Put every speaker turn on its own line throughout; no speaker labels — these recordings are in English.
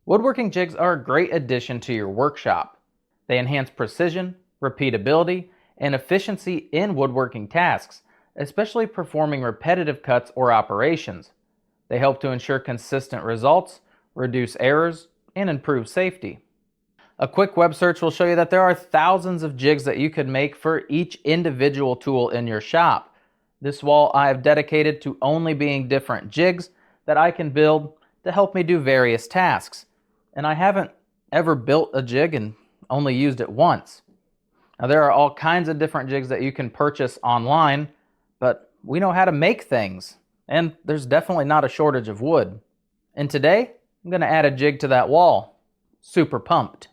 Woodworking jigs are a great addition to your workshop. They enhance precision, repeatability, and efficiency in woodworking tasks, especially performing repetitive cuts or operations. They help to ensure consistent results, reduce errors, and improve safety. A quick web search will show you that there are thousands of jigs that you could make for each individual tool in your shop. This wall I have dedicated to only being different jigs that I can build to help me do various tasks. And I haven't ever built a jig and only used it once. Now there are all kinds of different jigs that you can purchase online, but we know how to make things, and there's definitely not a shortage of wood. And today, I'm going to add a jig to that wall. Super pumped.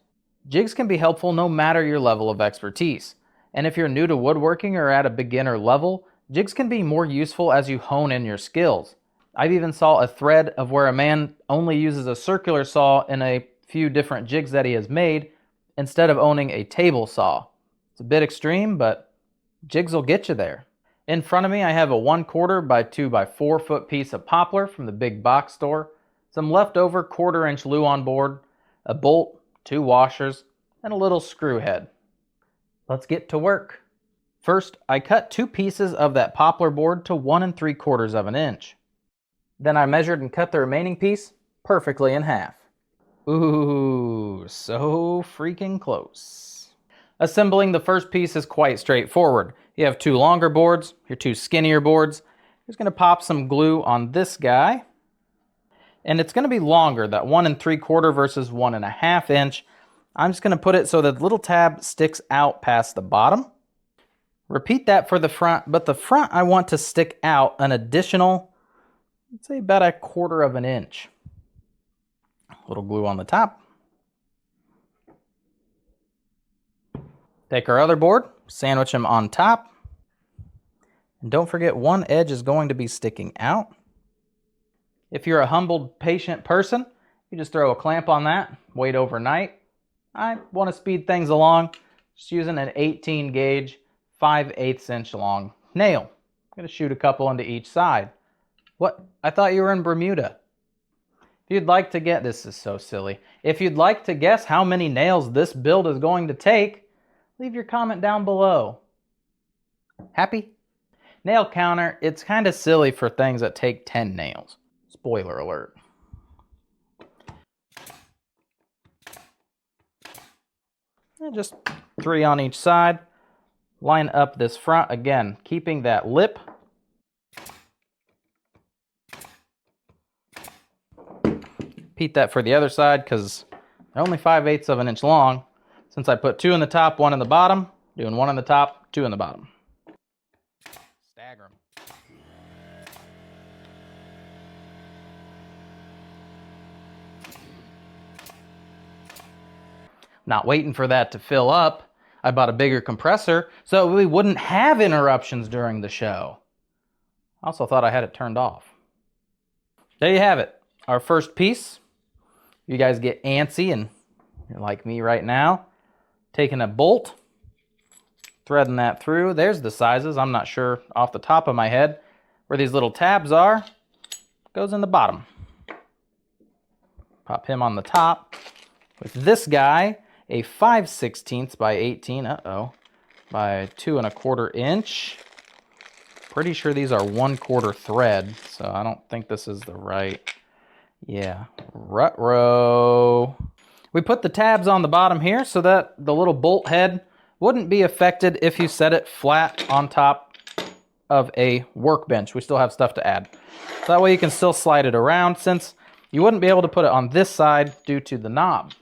Jigs can be helpful no matter your level of expertise. And if you're new to woodworking or at a beginner level, jigs can be more useful as you hone in your skills. I've even saw a thread of where a man only uses a circular saw in a few different jigs that he has made instead of owning a table saw. It's a bit extreme, but jigs will get you there. In front of me, I have a 1/4 by 2 by 4 foot piece of poplar from the big box store, some leftover 1/4 inch Luan board, a bolt, 2 washers, and a little screw head. Let's get to work. First, I cut 2 pieces of that poplar board to 1 3/4 of an inch. Then I measured and cut the remaining piece perfectly in half. Ooh, so freaking close. Assembling the first piece is quite straightforward. You have 2 longer boards, your 2 skinnier boards. You're just going to pop some glue on this guy. And it's going to be longer, that 1 3/4 versus 1 1/2 inch. I'm just going to put it so that the little tab sticks out past the bottom. Repeat that for the front, but the front I want to stick out an additional, let's say about 1/4 of an inch. A little glue on the top. Take our other board, sandwich them on top. And don't forget, one edge is going to be sticking out. If you're a humbled, patient person, you just throw a clamp on that, wait overnight. I want to speed things along, just using an 18 gauge, 5/8 inch long nail. I'm going to shoot a couple into each side. What? I thought you were in Bermuda. If you'd like to get, this is so silly. If you'd like to guess how many nails this build is going to take, leave your comment down below. Happy? Nail counter, it's kind of silly for things that take 10 nails. Spoiler alert. And just 3 on each side. Line up this front, again, keeping that lip. Repeat that for the other side because they're only 5/8 of an inch long. Since I put 2 in the top, 1 in the bottom, doing 1 in the top, 2 in the bottom. Stagger them. Not waiting for that to fill up, I bought a bigger compressor so we wouldn't have interruptions during the show. I also thought I had it turned off. There you have it, our first piece. You guys get antsy and you're like me right now. Taking a bolt, threading that through. There's the sizes. I'm not sure off the top of my head where these little tabs are. Goes in the bottom. Pop him on the top. With this guy, a 5/16 by 18, by 2 1/4 inch. Pretty sure these are 1/4 thread, so I don't think this is the right. Yeah, ruh-roh. We put the tabs on the bottom here so that the little bolt head wouldn't be affected if you set it flat on top of a workbench. We still have stuff to add. So that way you can still slide it around, since you wouldn't be able to put it on this side due to the knob.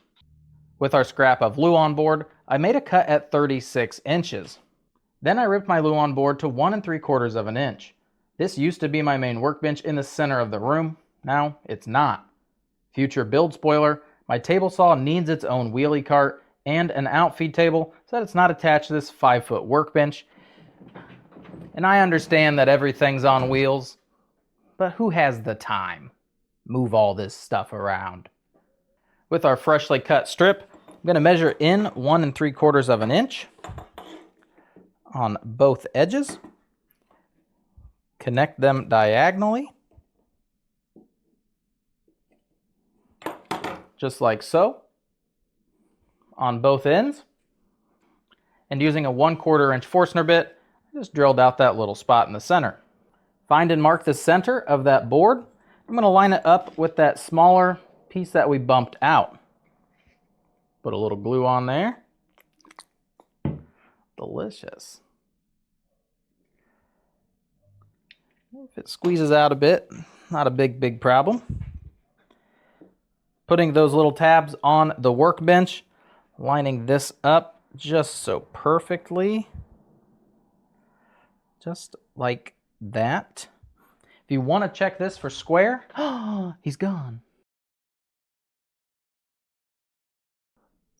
With our scrap of Luan board, I made a cut at 36 inches. Then I ripped my Luan board to 1 3/4 of an inch. This used to be my main workbench in the center of the room. Now it's not. Future build spoiler, my table saw needs its own wheelie cart and an outfeed table so that it's not attached to this 5-foot workbench. And I understand that everything's on wheels, but who has the time? Move all this stuff around. With our freshly cut strip, I'm going to measure in 1 3/4 of an inch on both edges. Connect them diagonally. just like so, on both ends. And using a 1/4 inch Forstner bit, I just drilled out that little spot in the center. Find and mark the center of that board. I'm going to line it up with that smaller piece that we bumped out. Put a little glue on there. Delicious. If it squeezes out a bit, not a big problem. Putting those little tabs on the workbench, lining this up just so perfectly. Just like that. If you want to check this for square, he's gone.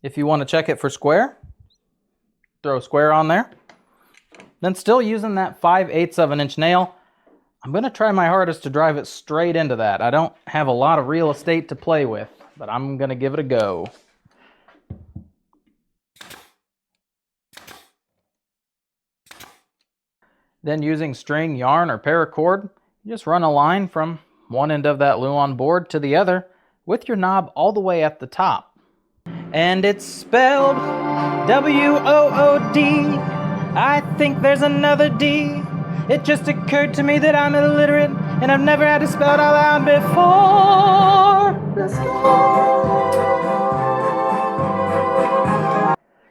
If you want to check it for square, throw a square on there. Then still using that 5/8 of an inch nail, I'm going to try my hardest to drive it straight into that. I don't have a lot of real estate to play with, but I'm going to give it a go. Then using string, yarn, or paracord, you just run a line from one end of that Luan board to the other with your knob all the way at the top. And it's spelled W-O-O-D. I think there's another D. It just occurred to me that I'm illiterate and I've never had to spell it out loud before.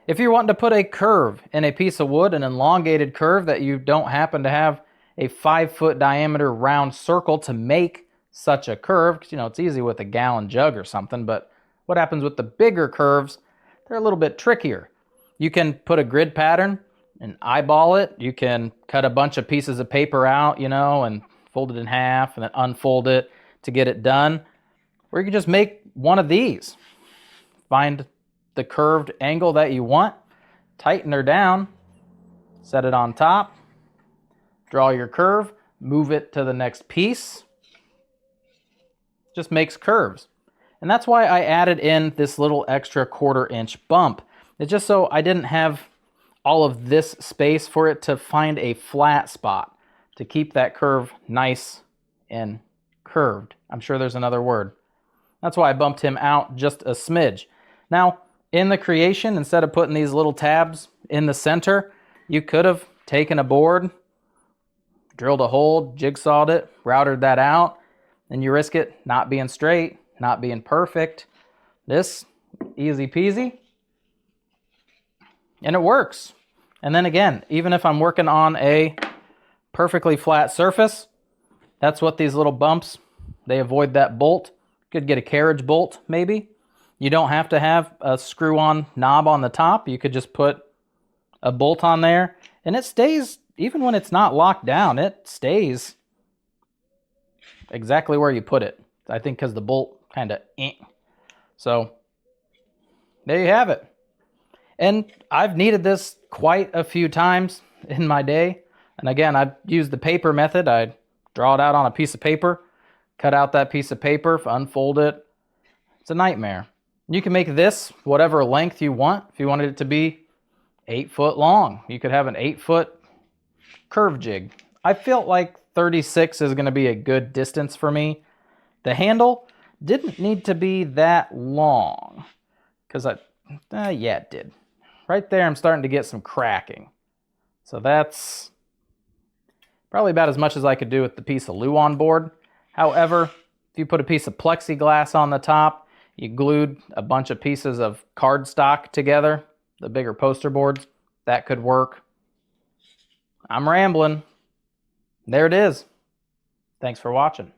If you're wanting to put a curve in a piece of wood, an elongated curve that you don't happen to have a 5-foot diameter round circle to make such a curve, because it's easy with a gallon jug or something, but what happens with the bigger curves, they're a little bit trickier. You can put a grid pattern and eyeball it. You can cut a bunch of pieces of paper out, and fold it in half and then unfold it to get it done. Or you can just make one of these. Find the curved angle that you want, tighten her down, set it on top, draw your curve, move it to the next piece. Just makes curves. And that's why I added in this little extra 1/4 inch bump. It's just so I didn't have all of this space for it to find a flat spot to keep that curve nice and curved. I'm sure there's another word. That's why I bumped him out just a smidge. Now, in the creation, instead of putting these little tabs in the center, you could have taken a board, drilled a hole, jigsawed it, routed that out, and you risk it not being straight, not being perfect. This, easy peasy. And it works. And then again, even if I'm working on a perfectly flat surface, that's what these little bumps, they avoid that bolt. Could get a carriage bolt maybe. You don't have to have a screw-on knob on the top. You could just put a bolt on there and it stays, even when it's not locked down, it stays exactly where you put it. I think because the bolt kind of So there you have it. And I've needed this quite a few times in my day. And again, I've used the paper method. I draw it out on a piece of paper, cut out that piece of paper, unfold it. It's a nightmare. You can make this whatever length you want. If you wanted it to be 8 foot long, you could have an 8-foot curve jig. I felt like 36 is going to be a good distance for me. The handle didn't need to be that long because yeah, it did. Right there, I'm starting to get some cracking. So that's probably about as much as I could do with the piece of Luan board. However, if you put a piece of plexiglass on the top, you glued a bunch of pieces of cardstock together, the bigger poster boards, that could work. I'm rambling. There it is. Thanks for watching.